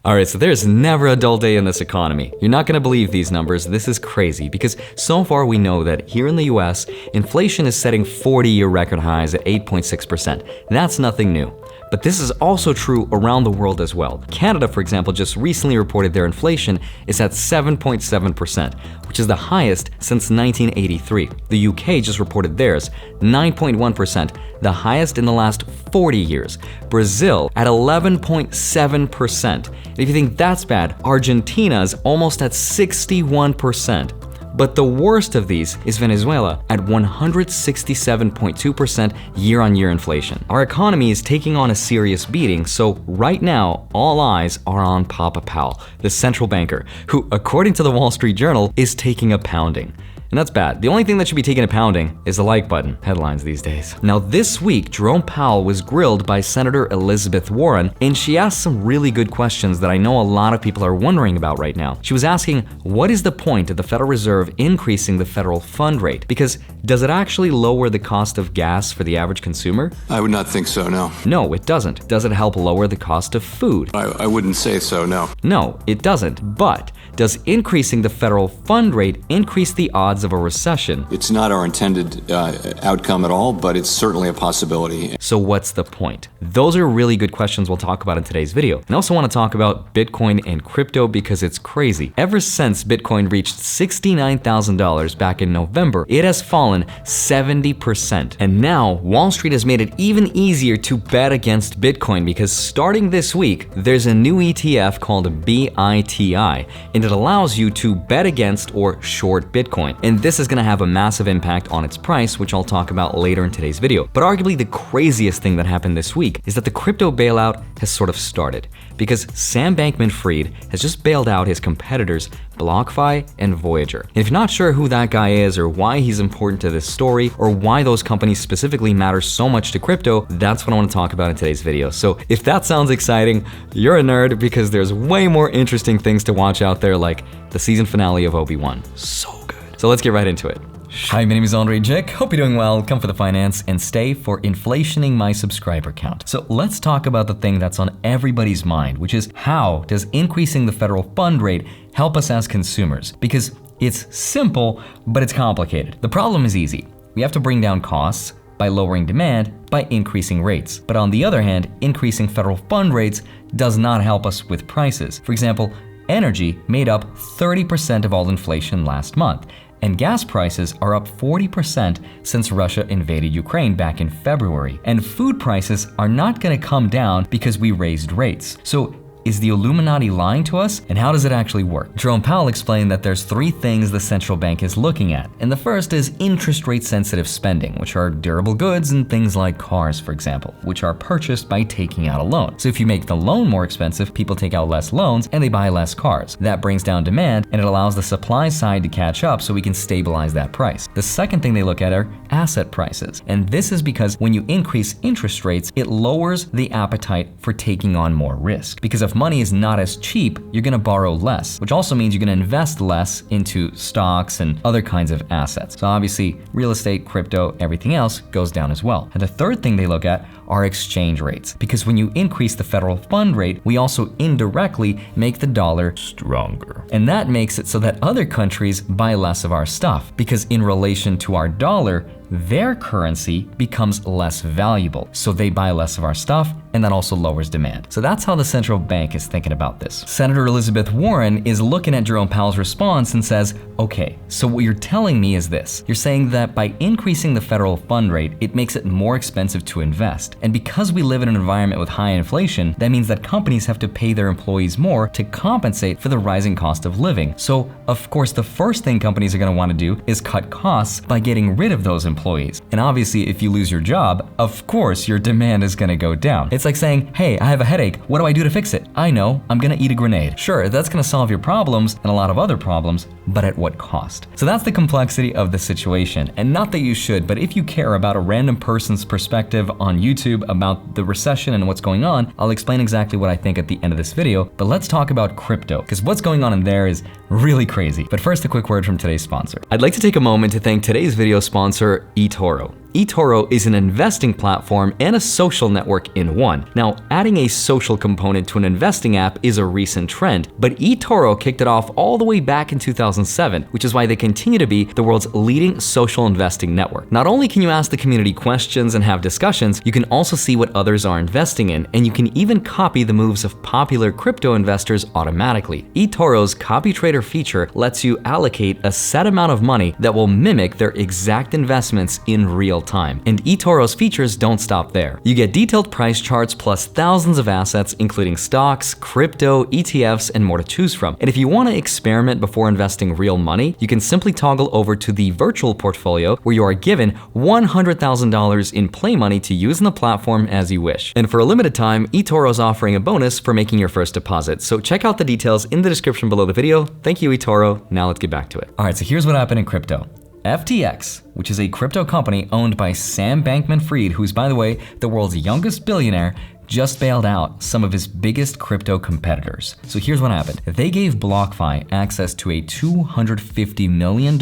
Alright, so there's never a dull day in this economy. You're not gonna believe these numbers, this is crazy, because so far we know that here in the US, inflation is setting 40-year record highs at 8.6%. That's nothing new. But this is also true around the world as well. Canada, for example, just recently reported their inflation is at 7.7%, which is the highest since 1983. The UK just reported theirs, 9.1%, the highest in the last 40 years. Brazil at 11.7%. If you think that's bad, Argentina's almost at 61%. But the worst of these is Venezuela at 167.2% year-on-year inflation. Our economy is taking on a serious beating, so right now, all eyes are on Papa Powell, the central banker, who, according to the Wall Street Journal, is taking a pounding. And that's bad. The only thing that should be taking a pounding is the like button. Headlines these days. Now this week, Jerome Powell was grilled by Senator Elizabeth Warren, and she asked some really good questions that I know a lot of people are wondering about right now. She was asking, what is the point of the Federal Reserve increasing the federal fund rate? Because does it actually lower the cost of gas for the average consumer? I would not think so, no. No, it doesn't. Does it help lower the cost of food? I wouldn't say so, no. No, it doesn't. But does increasing the federal fund rate increase the odds of a recession? It's not our intended outcome at all, but it's certainly a possibility. So what's the point? Those are really good questions we'll talk about in today's video. And I also want to talk about Bitcoin and crypto because it's crazy. Ever since Bitcoin reached $69,000 back in November, it has fallen 70%. And now Wall Street has made it even easier to bet against Bitcoin because starting this week, there's a new ETF called BITI, and it allows you to bet against or short Bitcoin. And this is going to have a massive impact on its price, which I'll talk about later in today's video. But arguably the craziest thing that happened this week is that the crypto bailout has sort of started, because Sam Bankman-Fried has just bailed out his competitors BlockFi and Voyager. And if you're not sure who that guy is or why he's important to this story or why those companies specifically matter so much to crypto, that's what I want to talk about in today's video. So if that sounds exciting, you're a nerd because there's way more interesting things to watch out there, like the season finale of Obi-Wan. So good. So let's get right into it. Hi, my name is Andrei Jikh. Hope you're doing well. Come for the finance and stay for inflationing my subscriber count. So let's talk about the thing that's on everybody's mind, which is how does increasing the federal fund rate help us as consumers? Because it's simple, but it's complicated. The problem is easy. We have to bring down costs by lowering demand by increasing rates. But on the other hand, increasing federal fund rates does not help us with prices. For example, energy made up 30% of all inflation last month. And gas prices are up 40% since Russia invaded Ukraine back in February. And food prices are not going to come down because we raised rates. So is the Illuminati lying to us? And how does it actually work? Jerome Powell explained that there's three things the central bank is looking at. And the first is interest rate sensitive spending, which are durable goods and things like cars, for example, which are purchased by taking out a loan. So if you make the loan more expensive, people take out less loans and they buy less cars. That brings down demand and it allows the supply side to catch up so we can stabilize that price. The second thing they look at are asset prices. And this is because when you increase interest rates, it lowers the appetite for taking on more risk. Because if money is not as cheap, you're going to borrow less, which also means you're going to invest less into stocks and other kinds of assets. So obviously, real estate, crypto, everything else goes down as well. And the third thing they look at are exchange rates, because when you increase the federal fund rate, we also indirectly make the dollar stronger. And that makes it so that other countries buy less of our stuff, because in relation to our dollar, their currency becomes less valuable. So they buy less of our stuff, and that also lowers demand. So that's how the central bank is thinking about this. Senator Elizabeth Warren is looking at Jerome Powell's response and says, okay, so what you're telling me is this. You're saying that by increasing the federal fund rate, it makes it more expensive to invest. And because we live in an environment with high inflation, that means that companies have to pay their employees more to compensate for the rising cost of living. So, of course, the first thing companies are going to want to do is cut costs by getting rid of those employees. And obviously, if you lose your job, of course, your demand is going to go down. It's like saying, hey, I have a headache. What do I do to fix it? I know, I'm going to eat a grenade. Sure, that's going to solve your problems and a lot of other problems, but at what cost? So that's the complexity of the situation. And not that you should, but if you care about a random person's perspective on YouTube about the recession and what's going on, I'll explain exactly what I think at the end of this video. But let's talk about crypto, because what's going on in there is really crazy. But first, a quick word from today's sponsor. I'd like to take a moment to thank today's video sponsor, eToro. eToro is an investing platform and a social network in one. Now, adding a social component to an investing app is a recent trend, but eToro kicked it off all the way back in 2007, which is why they continue to be the world's leading social investing network. Not only can you ask the community questions and have discussions, you can also see what others are investing in, and you can even copy the moves of popular crypto investors automatically. eToro's CopyTrader feature lets you allocate a set amount of money that will mimic their exact investments in real time. And eToro's features don't stop there. You get detailed price charts plus thousands of assets, including stocks, crypto, ETFs, and more to choose from. And if you want to experiment before investing real money, you can simply toggle over to the virtual portfolio, where you are given $100,000 in play money to use in the platform as you wish. And for a limited time, eToro is offering a bonus for making your first deposit. So check out the details in the description below the video. Thank you, eToro. Now let's get back to it. All right, so here's what happened in crypto. FTX, which is a crypto company owned by Sam Bankman-Fried, who's, by the way, the world's youngest billionaire, just bailed out some of his biggest crypto competitors. So here's what happened. They gave BlockFi access to a $250 million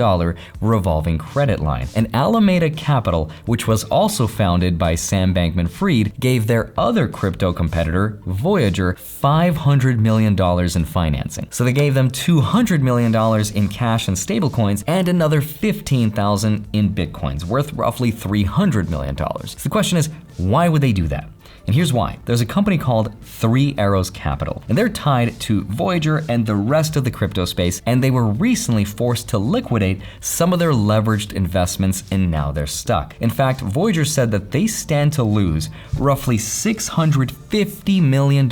revolving credit line. And Alameda Capital, which was also founded by Sam Bankman-Fried, gave their other crypto competitor, Voyager, $500 million in financing. So they gave them $200 million in cash and stablecoins and another $15,000 in Bitcoins, worth roughly $300 million. So the question is, why would they do that? And here's why. There's a company called 3 Arrows Capital, and they're tied to Voyager and the rest of the crypto space, and they were recently forced to liquidate some of their leveraged investments, and now they're stuck. In fact, Voyager said that they stand to lose roughly $650 million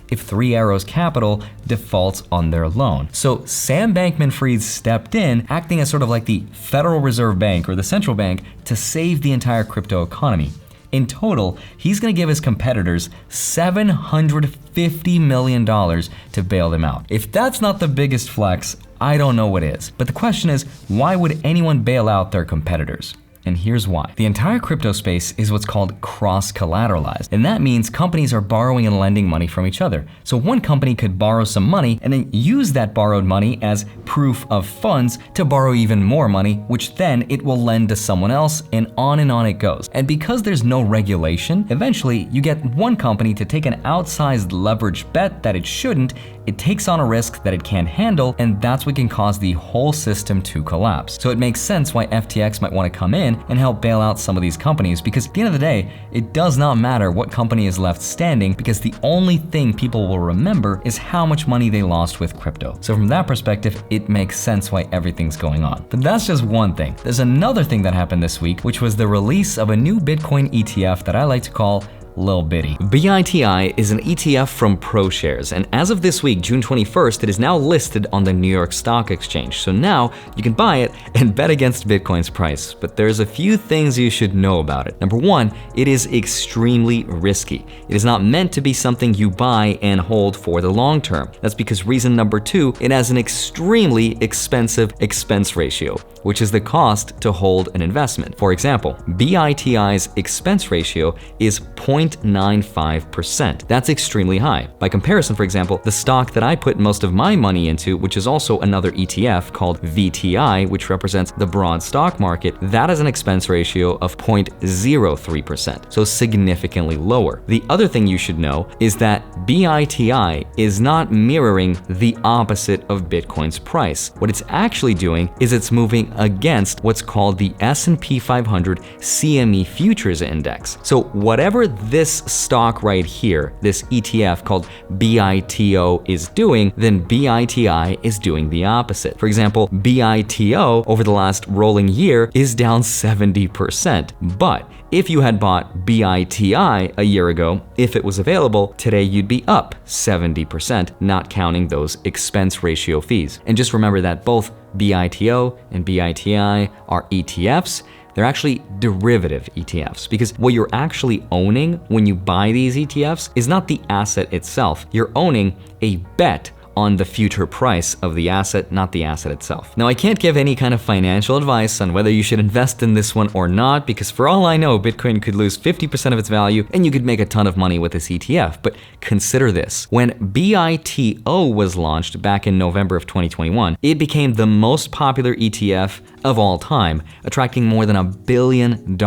if 3 Arrows Capital defaults on their loan. So Sam Bankman-Fried stepped in, acting as sort of like the Federal Reserve Bank or the central bank to save the entire crypto economy. In total, he's gonna give his competitors $750 million to bail them out. If that's not the biggest flex, I don't know what is. But the question is, why would anyone bail out their competitors? And here's why. The entire crypto space is what's called cross-collateralized, and that means companies are borrowing and lending money from each other. So one company could borrow some money and then use that borrowed money as proof of funds to borrow even more money, which then it will lend to someone else, and on it goes. And because there's no regulation, eventually you get one company to take an outsized leverage bet that it shouldn't, it takes on a risk that it can't handle, and that's what can cause the whole system to collapse. So it makes sense why FTX might want to come in and help bail out some of these companies, because at the end of the day, it does not matter what company is left standing, because the only thing people will remember is how much money they lost with crypto. So from that perspective, it makes sense why everything's going on. But that's just one thing. There's another thing that happened this week, which was the release of a new Bitcoin ETF that I like to call Blvd. BITI is an ETF from ProShares, and as of this week, June 21st, it is now listed on the New York Stock Exchange. So now you can buy it and bet against Bitcoin's price. But there's a few things you should know about it. Number one, it is extremely risky. It is not meant to be something you buy and hold for the long term. That's because reason number two, it has an extremely expensive expense ratio, which is the cost to hold an investment. For example, BITI's expense ratio is 0.95%. That's extremely high. By comparison, for example, the stock that I put most of my money into, which is also another ETF called VTI, which represents the broad stock market, that has an expense ratio of 0.03%, so significantly lower. The other thing you should know is that BITI is not mirroring the opposite of Bitcoin's price. What it's actually doing is it's moving against what's called the S&P 500 CME Futures Index. So whatever this stock right here, this ETF called BITO is doing, then BITI is doing the opposite. For example, BITO over the last rolling year is down 70%. But if you had bought BITI a year ago, if it was available, today you'd be up 70%, not counting those expense ratio fees. And just remember that both BITO and BITI are ETFs. They're actually derivative ETFs, because what you're actually owning when you buy these ETFs is not the asset itself. You're owning a bet on the future price of the asset, not the asset itself. Now, I can't give any kind of financial advice on whether you should invest in this one or not, because for all I know, Bitcoin could lose 50% of its value and you could make a ton of money with this ETF. But consider this. When BITO was launched back in November of 2021, it became the most popular ETF of all time, attracting more than $1 billion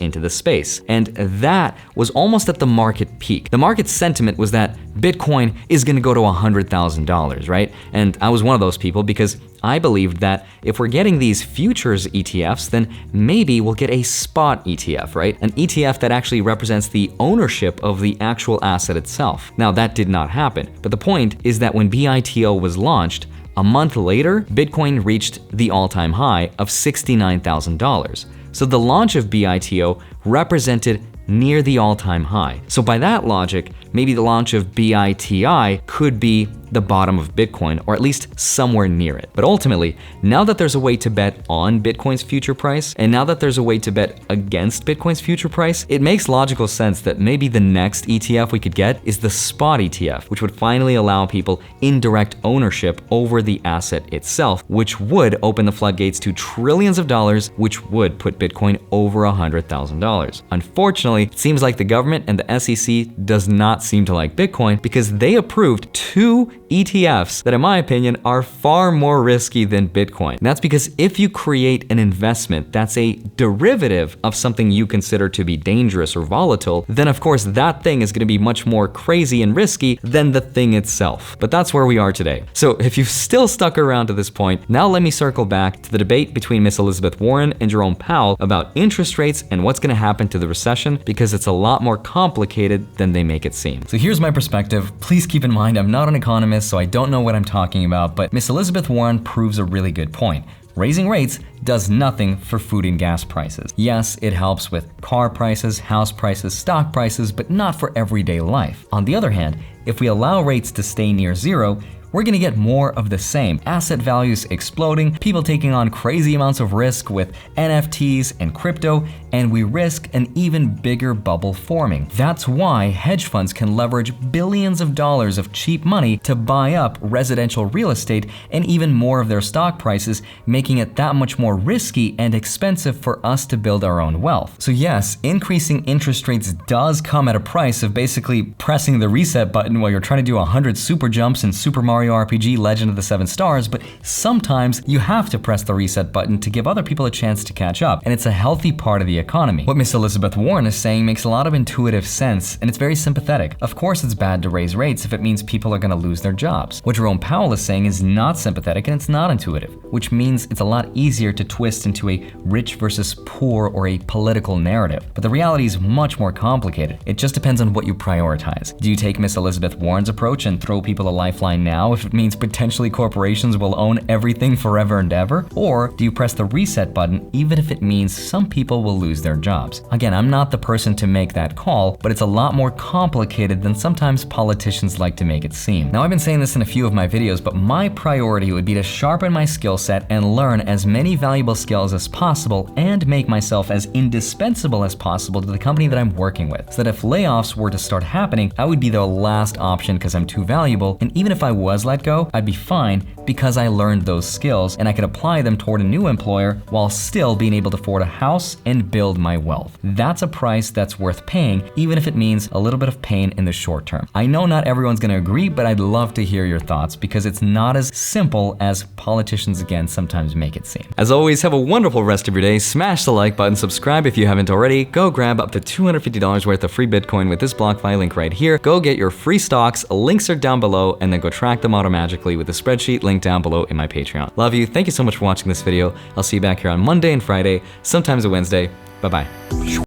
into the space. And that was almost at the market peak. The market sentiment was that Bitcoin is gonna go to $100,000, right? And I was one of those people because I believed that if we're getting these futures ETFs, then maybe we'll get a spot ETF, right? An ETF that actually represents the ownership of the actual asset itself. Now, that did not happen, but the point is that when BITO was launched, a month later, Bitcoin reached the all-time high of $69,000. So the launch of BITO represented near the all-time high. So by that logic, maybe the launch of BITI could be the bottom of Bitcoin, or at least somewhere near it. But ultimately, now that there's a way to bet on Bitcoin's future price, and now that there's a way to bet against Bitcoin's future price, it makes logical sense that maybe the next ETF we could get is the spot ETF, which would finally allow people indirect ownership over the asset itself, which would open the floodgates to trillions of dollars, which would put Bitcoin over $100,000. Unfortunately, it seems like the government and the SEC does not seem to like Bitcoin because they approved 2 ETFs that, in my opinion, are far more risky than Bitcoin. And that's because if you create an investment that's a derivative of something you consider to be dangerous or volatile, then of course that thing is going to be much more crazy and risky than the thing itself. But that's where we are today. So if you've still stuck around to this point, now let me circle back to the debate between Miss Elizabeth Warren and Jerome Powell about interest rates and what's going to happen to the recession, because it's a lot more complicated than they make it seem. So here's my perspective. Please keep in mind, I'm not an economist, so I don't know what I'm talking about, but Miss Elizabeth Warren proves a really good point. Raising rates does nothing for food and gas prices. Yes, it helps with car prices, house prices, stock prices, but not for everyday life. On the other hand, if we allow rates to stay near zero, we're gonna get more of the same. Asset values exploding, people taking on crazy amounts of risk with NFTs and crypto, and we risk an even bigger bubble forming. That's why hedge funds can leverage billions of dollars of cheap money to buy up residential real estate and even more of their stock prices, making it that much more risky and expensive for us to build our own wealth. So yes, increasing interest rates does come at a price of basically pressing the reset button while you're trying to do 100 super jumps in Super Mario RPG Legend of the Seven Stars, but sometimes you have to press the reset button to give other people a chance to catch up, and it's a healthy part of the economy. What Miss Elizabeth Warren is saying makes a lot of intuitive sense, and it's very sympathetic. Of course it's bad to raise rates if it means people are going to lose their jobs. What Jerome Powell is saying is not sympathetic and it's not intuitive, which means it's a lot easier to twist into a rich versus poor or a political narrative. But the reality is much more complicated. It just depends on what you prioritize. Do you take Miss Elizabeth Warren's approach and throw people a lifeline now if it means potentially corporations will own everything forever and ever? Or do you press the reset button even if it means some people will lose their jobs? Again, I'm not the person to make that call, but it's a lot more complicated than sometimes politicians like to make it seem. Now, I've been saying this in a few of my videos, but my priority would be to sharpen my skill set and learn as many valuable skills as possible and make myself as indispensable as possible to the company that I'm working with, so that if layoffs were to start happening, I would be the last option because I'm too valuable, and even if I was let go, I'd be fine because I learned those skills and I could apply them toward a new employer while still being able to afford a house and build my wealth. That's a price that's worth paying, even if it means a little bit of pain in the short term. I know not everyone's gonna agree, but I'd love to hear your thoughts because it's not as simple as politicians again sometimes make it seem. As always, have a wonderful rest of your day. Smash the like button, subscribe if you haven't already. Go grab up to $250 worth of free Bitcoin with this BlockFi link right here. Go get your free stocks, links are down below, and then go track them automatically with the spreadsheet link down below in my Patreon. Love you, thank you so much for watching this video. I'll see you back here on Monday and Friday, sometimes a Wednesday. Bye-bye.